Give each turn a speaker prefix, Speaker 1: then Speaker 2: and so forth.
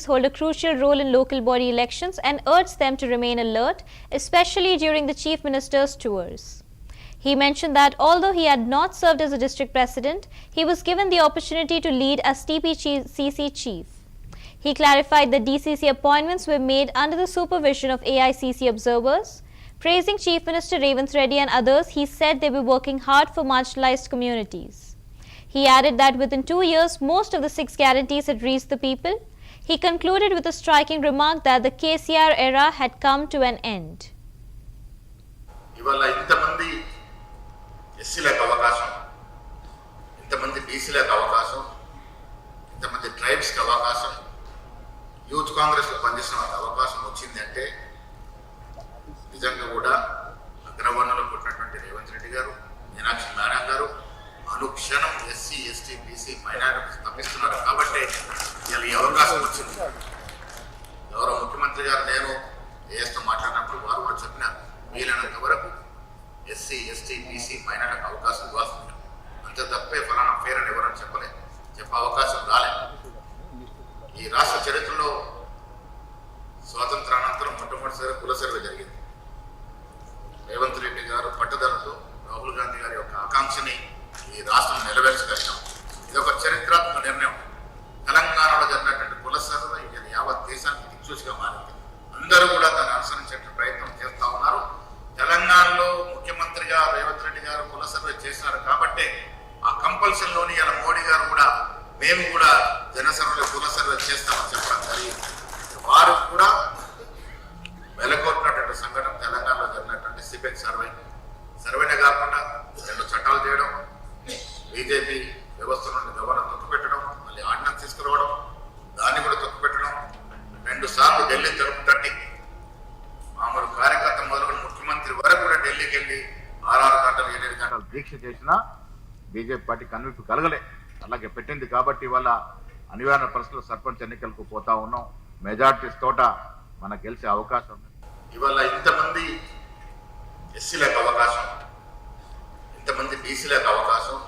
Speaker 1: hold a crucial role in local body elections and urged them to remain alert, especially during the Chief Minister's tours. He mentioned that although he had not served as a district president, he was given the opportunity to lead as TPCC chief. He clarified that DCC appointments were made under the supervision of AICC observers. Praising Chief Minister Revanth Reddy and others, he said they were working hard for marginalized communities. He added that within 2 years, most of the 6 guarantees had reached the people. He concluded with a striking remark that the KCR era had come to an end.
Speaker 2: ఇవాళ ఇంతమంది ఎస్సీలకు అవకాశం, ఇంతమంది బీసీలకు అవకాశం, ఇంతమంది ట్రైబ్స్కి అవకాశం, youth కాంగ్రెస్లో పనిచేసిన అవకాశం వచ్చింది అంటే నిజంగా కూడా అగ్రవర్ణంలో పుట్టినటువంటి రేవంత్ రెడ్డి గారు, మీనాక్షి నారాయణ గారు అనుక్షణం ఎస్సీ, ఎస్టీ, బీసీ, మైనారిటీస్ తప్పిస్తున్నారు. కాబట్టి ఇలా ఈ అవకాశం వచ్చింది. గౌరవ ముఖ్యమంత్రి గారు నేను ఏఎస్తో మాట్లాడినప్పుడు వారు కూడా చెప్పినారు, వీలైనంత వరకు ఎస్సీ, ఎస్టీ, బీసీ, మైనారిటీకి అవకాశం ఇవ్వాల్సింది. అంతే తప్పే ఫలానా పేరు అని ఎవరని చెప్పలేదు, చెప్పే అవకాశం రాలేదు. ఈ రాష్ట్ర చరిత్రలో స్వాతంత్రానంతరం మొట్టమొదటిసారి కుల సర్వే జరిగింది. రేవంత్ రెడ్డి గారు పట్టుదలతో రాహుల్ గాంధీ గారి యొక్క ఆకాంక్షని ఈ రాష్ట్రం నెరవేర్చగలిగాం. ఇది ఒక చరిత్రాత్మక నిర్ణయం. తెలంగాణలో జరిగినటువంటి కుల సర్వే యావత్ దేశానికి దిక్సూచిగా మారింది. అందరూ కూడా దాన్ని అనుసరించే ప్రయత్నం చేస్తూ ఉన్నారు. తెలంగాణలో ముఖ్యమంత్రిగా రేవంత్ రెడ్డి గారు కుల సర్వే చేసినారు కాబట్టి ఆ కంపల్సరీలోని ఇలా మోడీ గారు కూడా మేము కూడా జన సర్వే కుల సర్వే చేస్తామని చెప్పడం జరిగింది. వారు కూడా వెలకొట్టినటువంటి సంఘటన తెలంగాణలో జరిగినటువంటి సిపెక్ సర్వేనే కాకుండా 2 చట్టాలు చేయడం, బీజేపీ వ్యవస్థ నుండి గవర్నర్ తొక్కుపెట్టడం, మళ్ళీ ఆర్డినెన్స్ తీసుకురావడం, దాన్ని కూడా తొక్కుపెట్టడం, 2 సార్లు ఢిల్లీ తలుపు తట్టి మామూలు కార్యకర్త మొదలుకొని ముఖ్యమంత్రి వరకు కూడా ఢిల్లీకి వెళ్ళి 6 గంటలు 7 గంటలు దీక్ష చేసినా బీజేపీ పార్టీ కన్విన్స్ కలగలే. అలాగే పెట్టింది కాబట్టి ఇవాళ అనివార్య పరిస్థితుల్లో సర్పంచ్ ఎన్నికలకు పోతా ఉన్నాం. మెజార్టీస్ తోట మనకు గెలిచే అవకాశం ఉంది. ఇవాళ ఇంతమంది ఎస్సీలకు అవకాశం, ఇంతమంది బీసీలకు అవకాశం,